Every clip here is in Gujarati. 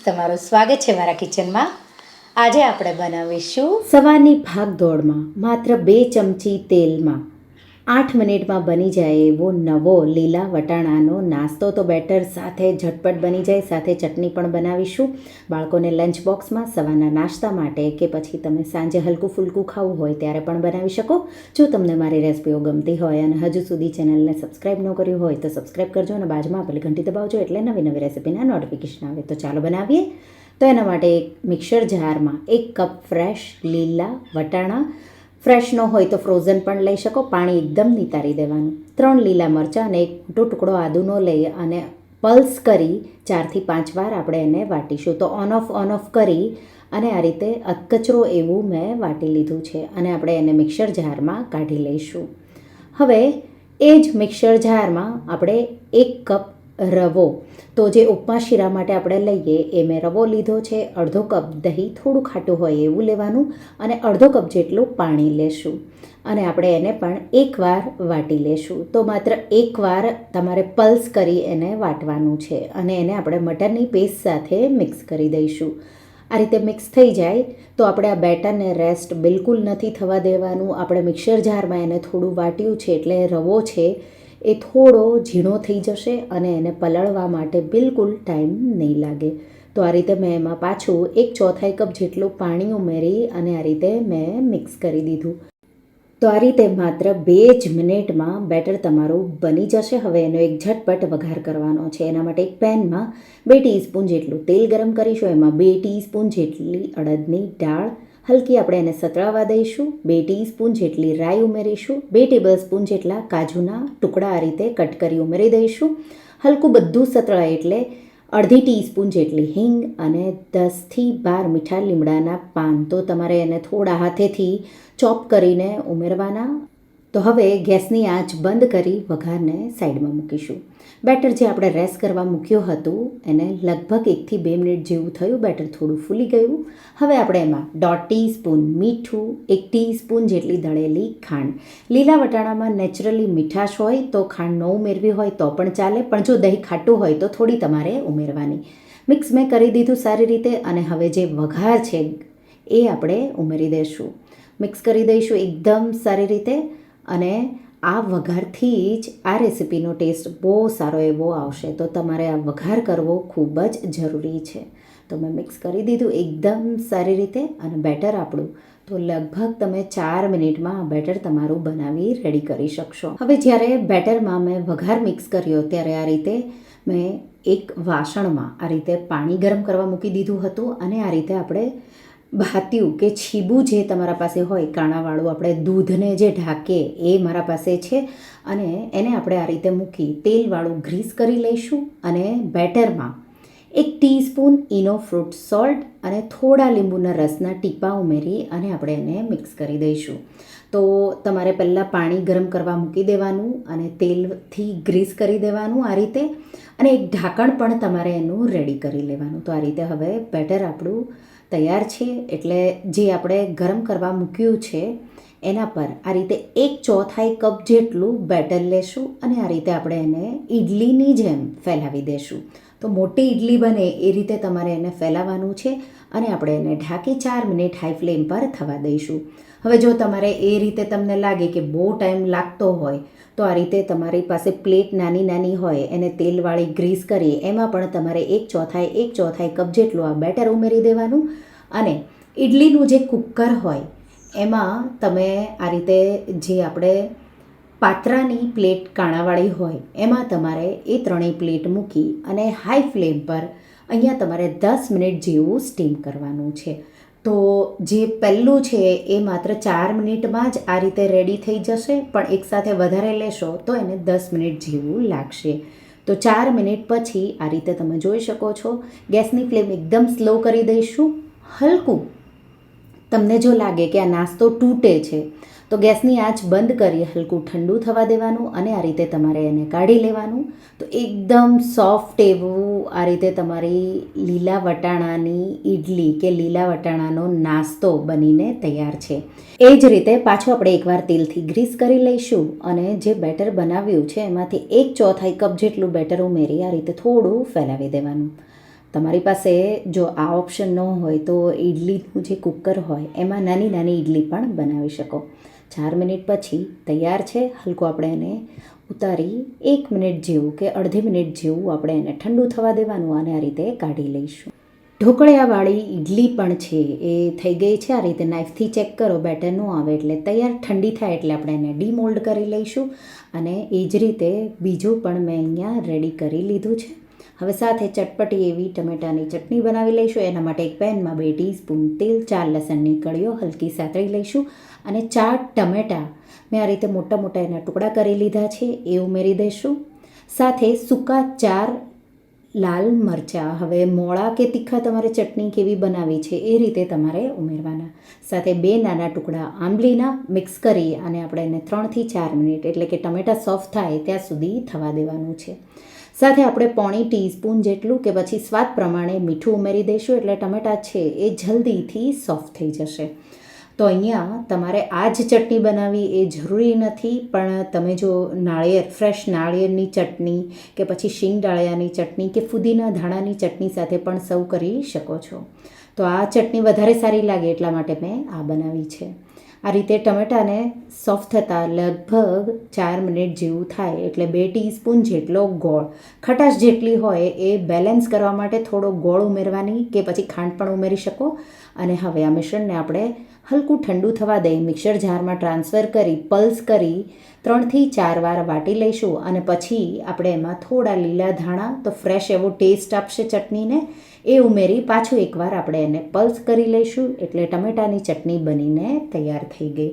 તમારું સ્વાગત છે મારા કિચનમાં. આજે આપણે બનાવીશું સવારની ભાગદોડમાં માત્ર 2 ચમચી તેલમાં 8 મિનિટમાં બની જાય એવો નવો લીલા વટાણાનો નાસ્તો. તો બેટર સાથે ઝટપટ બની જાય, સાથે ચટણી પણ બનાવીશું. બાળકોને લંચ બોક્સમાં, સવારના નાસ્તા માટે કે પછી તમે સાંજે હલકું ફૂલકું ખાવું હોય ત્યારે પણ બનાવી શકો. જો તમને મારી રેસિપીઓ ગમતી હોય અને હજુ સુધી ચેનલને સબસ્ક્રાઈબ ન કર્યું હોય તો સબસ્ક્રાઈબ કરજો અને બાજુમાં આપેલી ઘંટી દબાવજો એટલે નવી નવી રેસિપીના નોટિફિકેશન આવે. તો ચાલો બનાવીએ. તો એના માટે એક મિક્સર જારમાં 1 કપ ફ્રેશ લીલા વટાણા, ફ્રેશ ન હોય તો ફ્રોઝન પણ લઈ શકો, પાણી એકદમ નિતારી દેવાનું. 3 લીલા મરચાં અને 1 મોટો ટુકડો આદુનો લઈ અને પલ્સ કરી 4થી 5 વાર આપણે એને વાટીશું. તો ઓન ઓફ કરી અને આ રીતે અધકચરો એવું મેં વાટી લીધું છે અને આપણે એને મિક્સર જારમાં કાઢી લઈશું. હવે એ જ મિક્સર જારમાં આપણે 1 કપ રવો, તો જે ઉપમા શીરા માટે આપણે લઈએ એ મેં રવો લીધો છે. અડધો કપ દહીં, થોડું ખાટું હોય એવું લેવાનું અને અડધો કપ જેટલું પાણી લેશું અને આપણે એને પણ એકવાર વાટી લેશું. તો માત્ર એકવાર તમારે પલ્સ કરી એને વાટવાનું છે અને એને આપણે મટરની પેસ્ટ સાથે મિક્સ કરી દઈશું. આ રીતે મિક્સ થઈ જાય તો આપણે આ બેટરને રેસ્ટ બિલકુલ નથી થવા દેવાનું. આપણે મિક્સર જારમાં એને થોડું વાટ્યું છે એટલે રવો છે એ થોડો ઝીણો થઈ જશે અને એને પલળવા માટે બિલકુલ ટાઈમ નહીં લાગે. તો આ રીતે મેં એમાં પાછું 1/4 કપ જેટલું પાણી ઉમેરી અને આ રીતે મેં મિક્સ કરી દીધું. તો આ રીતે માત્ર 2 જ મિનિટમાં બેટર તમારું બની જશે. હવે એનો એક ઝટપટ વઘાર કરવાનો છે. એના માટે એક પેનમાં 2 ટીસ્પૂન જેટલું તેલ ગરમ કરીશું. એમાં 2 ટીસ્પૂન જેટલી અડદની દાળ, હલકી આપણે એને સતળાવા દઈશું. 2 ટીસ્પૂન જેટલી રાઈ ઉમેરીશું. 2 ટેબલસ્પૂન જેટલા કાજુના ટુકડા આ રીતે કટ કરી ઉમેરી દઈશું. હલકું બધું સતળાય એટલે અડધી ટીસ્પૂન જેટલી હિંગ અને 10થી 12 મીઠા લીમડાના પાન, તો તમારે એને થોડા હાથેથી ચોપ કરીને ઉમેરવાના. તો હવે ગેસની આંચ બંધ કરી વઘારને સાઈડમાં મૂકીશું. બેટર જે આપણે રેસ્ટ કરવા મૂક્યું હતું એને લગભગ 1થી 2 મિનિટ જેવું થયું. બેટર થોડું ફૂલી ગયું. હવે આપણે એમાં 1/2 ટીસ્પૂન મીઠું, 1 ટીસ્પૂન જેટલી દળેલી ખાંડ. લીલા વટાણામાં નેચરલી મીઠાશ હોય તો ખાંડ ન ઉમેરવી હોય તો પણ ચાલે, પણ જો દહીં ખાટું હોય તો થોડી તમારે ઉમેરવાની. મિક્સ મેં કરી દીધું સારી રીતે અને હવે જે વઘાર છે એ આપણે ઉમેરી દઈશું. મિક્સ કરી દઈશું એકદમ સારી રીતે અને આ વઘારથી જ આ રેસિપીનો ટેસ્ટ બહુ સારો એવો આવશે. તો તમારે આ વઘાર કરવો ખૂબ જ જરૂરી છે. તો મેં મિક્સ કરી દીધું એકદમ સારી રીતે અને બેટર આપણું તો લગભગ તમે 4 મિનિટમાં આ બેટર તમારું બનાવી રેડી કરી શકશો. હવે જ્યારે બેટરમાં મેં વઘાર મિક્સ કર્યો ત્યારે આ રીતે મેં એક વાસણમાં આ રીતે પાણી ગરમ કરવા મૂકી દીધું હતું અને આ રીતે આપણે ભાત્યું કે છીબું જે તમારા પાસે હોય કાણાવાળું, આપણે દૂધને જે ઢાંકે એ મારા પાસે છે અને એને આપણે આ રીતે મૂકી તેલવાળું ગ્રીસ કરી લઈશું અને બેટરમાં 1 ટીસ્પૂન ઇનો ફ્રૂટ સોલ્ટ અને થોડા લીંબુના રસના ટીપા ઉમેરી અને આપણે એને મિક્સ કરી દઈશું. તો તમારે પહેલાં પાણી ગરમ કરવા મૂકી દેવાનું અને તેલથી ગ્રીસ કરી દેવાનું આ રીતે અને એક ઢાંકણ પણ તમારે એનું રેડી કરી લેવાનું. તો આ રીતે હવે બેટર આપણું તૈયાર છે. એટલે જે આપણે ગરમ કરવા મૂક્યું છે એના પર આ રીતે 1/4 કપ જેટલું બેટર લેશું અને આ રીતે આપણે એને ઇડલીની જેમ ફેલાવી દેશું. તો મોટી ઇડલી બને એ રીતે તમારે એને ફેલાવવાનું છે અને આપણે એને ઢાંકી 4 મિનિટ હાઈ ફ્લેમ પર થવા દઈશું. હવે જો તમારે એ રીતે તમને લાગે કે બહુ ટાઈમ લાગતો હોય તો આ રીતે તમારી પાસે પ્લેટ નાની હોય એને તેલવાળી ગ્રીસ કરી એમાં પણ તમારે 1/4 કપ જેટલું આ બેટર ઉમેરી દેવાનું અને ઇડલીનું જે કુકર હોય એમાં તમે આ રીતે જે આપણે પાત્રાની પ્લેટ કાણાવાળી હોય એમાં તમારે એ 3 પ્લેટ મૂકી અને હાઈ ફ્લેમ પર અહીંયા તમારે 10 મિનિટ જેવું સ્ટીમ કરવાનું છે. તો જે પહેલું છે એ માત્ર 4 મિનિટમાં જ આ રીતે રેડી થઈ જશે, પણ એકસાથે વધારે લેશો તો એને 10 મિનિટ જેવું લાગશે. તો 4 મિનિટ પછી આ રીતે તમે જોઈ શકો છો ગેસની ફ્લેમ એકદમ સ્લો કરી દઈશું. હલકું તમને જો લાગે કે આ નાસ્તો તૂટે છે તો ગેસની આંચ બંધ કરી હલકું ઠંડુ થવા દેવાનું અને આ રીતે તમારે એને કાઢી લેવાનું. તો એકદમ સોફ્ટ એવું આ રીતે તમારી લીલા વટાણાની ઇડલી કે લીલા વટાણાનો નાસ્તો બનીને તૈયાર છે. એ જ રીતે પાછું આપણે એકવાર તેલથી ગ્રીસ કરી લઈશું અને જે બેટર બનાવ્યું છે એમાંથી 1/4 કપ જેટલું બેટર ઉમેરી આ રીતે થોડું ફેલાવી દેવાનું. તમારી પાસે જો આ ઓપ્શન ન હોય તો ઇડલીનું જે કુકર હોય એમાં નાની નાની ઇડલી પણ બનાવી શકો. 4 મિનિટ પછી તૈયાર છે. હલકો આપણે એને ઉતારી 1 મિનિટ જેવું કે અડધી મિનિટ જેવું આપણે એને ઠંડુ થવા દેવાનું અને આ રીતે કાઢી લઈશું. ઢોકળિયાવાળી ઇડલી પણ છે એ થઈ ગઈ છે. આ રીતે નાઇફથી ચેક કરો, બેટર ન આવે એટલે તૈયાર. ઠંડી થાય એટલે આપણે એને ડીમોલ્ડ કરી લઈશું. અને એ જ રીતે બીજું પણ મેં અહીંયા રેડી કરી લીધું છે. હવે સાથે ચટપટી એવી ટમેટાની ચટણી બનાવી લઈશું. એના માટે એક પેનમાં 2 ટીસ્પૂન તેલ, 4 લસણની કળીઓ હલકી સાતળી લઈશું અને 4 ટમેટાં મેં આ રીતે મોટા મોટા એના ટુકડા કરી લીધા છે એ ઉમેરી દઈશું. સાથે સૂકા 4 લાલ મરચાં, હવે મોળા કે તીખા તમારે ચટણી કેવી બનાવી છે એ રીતે તમારે ઉમેરવાના. સાથે 2 નાના ટુકડા આંબલીના મિક્સ કરી અને આપણે એને 3 થી 4 મિનિટ એટલે કે ટમેટાં સોફ્ટ થાય ત્યાં સુધી થવા દેવાનું છે. સાથે આપણે 1/4 ટીસ્પૂન જેટલું કે પછી સ્વાદ પ્રમાણે મીઠું ઉમેરી દઈશું એટલે ટમેટાં છે એ જલ્દીથી સોફ્ટ થઈ જશે. તો અહીંયા તમારે આ જ ચટણી બનાવવી એ જરૂરી નથી, પણ તમે જો ફ્રેશ નાળિયેરની ચટણી કે પછી શીંગ ડાળિયાની ચટણી કે ફુદીના ધાણાની ચટણી સાથે પણ સર્વ કરી શકો છો. તો આ ચટણી વધારે સારી લાગે એટલા માટે મેં આ બનાવી છે. આ રીતે ટમેટાને સોફ્ટ થતાં લગભગ 4 મિનિટ જેવું થાય એટલે 2 ટીસ્પૂન જેટલો ગોળ, ખટાશ જેટલી હોય એ બેલેન્સ કરવા માટે થોડો ગોળ ઉમેરવાની કે પછી ખાંડ પણ ઉમેરી શકો. અને હવે આ મિશ્રણને આપણે હલકું ઠંડુ થવા દઈ મિક્સર જારમાં ટ્રાન્સફર કરી પલ્સ કરી 3 થી 4 વાર વાટી લઈશું. અને પછી આપણે એમાં થોડા લીલા ધાણા, તો ફ્રેશ એવો ટેસ્ટ આપશે ચટણીને, એ ઉમેરી પાછું એકવાર આપણે એને પલ્સ કરી લઈશું એટલે ટમેટાની ચટણી બનીને તૈયાર થઈ ગઈ.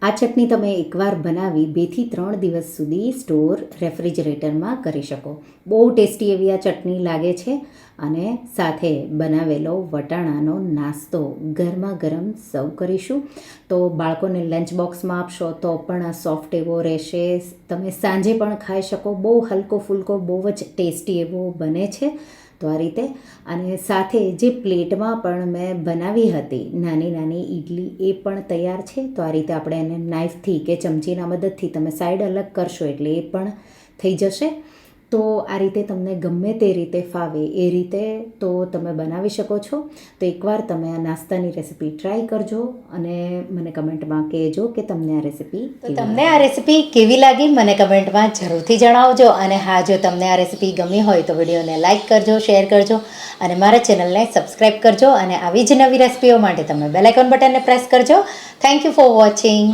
આ ચટણી તમે એકવાર બનાવી 2 થી 3 દિવસ સુધી સ્ટોર રેફ્રિજરેટરમાં કરી શકો. બહુ ટેસ્ટી એવી આ ચટણી લાગે છે. અને સાથે બનાવેલો વટાણાનો નાસ્તો ગરમા ગરમ સર્વ કરીશું. તો બાળકોને લંચ બોક્સમાં આપશો તો પણ આ સોફ્ટ એવો રહેશે. તમે સાંજે પણ ખાઈ શકો. બહુ હલકો ફૂલકો, બહુ જ ટેસ્ટી એવો બને છે. તો આ રીતે. અને સાથે જે પ્લેટમાં પણ મેં બનાવી હતી નાની નાની ઇડલી એ પણ તૈયાર છે. તો આ રીતે આપણે એને નાઇફથી કે ચમચીના મદદથી તમે સાઈડ અલગ કરશો એટલે એ પણ થઈ જશે. તો આ રીતે તમને ગમે તે રીતે ફાવે એ રીતે તો તમે બનાવી શકો છો. તો એકવાર તમે આ નાસ્તાની રેસિપી ટ્રાય કરજો અને મને કમેન્ટમાં કહેજો કે તમને આ રેસિપી કેવી લાગી મને કમેન્ટમાં જરૂરથી જણાવજો. અને હા, જો તમને આ રેસિપી ગમી હોય તો વિડીયોને લાઇક કરજો, શેર કરજો અને મારા ચેનલને સબસ્ક્રાઈબ કરજો. અને આવી જ નવી રેસિપીઓ માટે તમે બેલ આઇકોન બટનને પ્રેસ કરજો. Thank you for watching.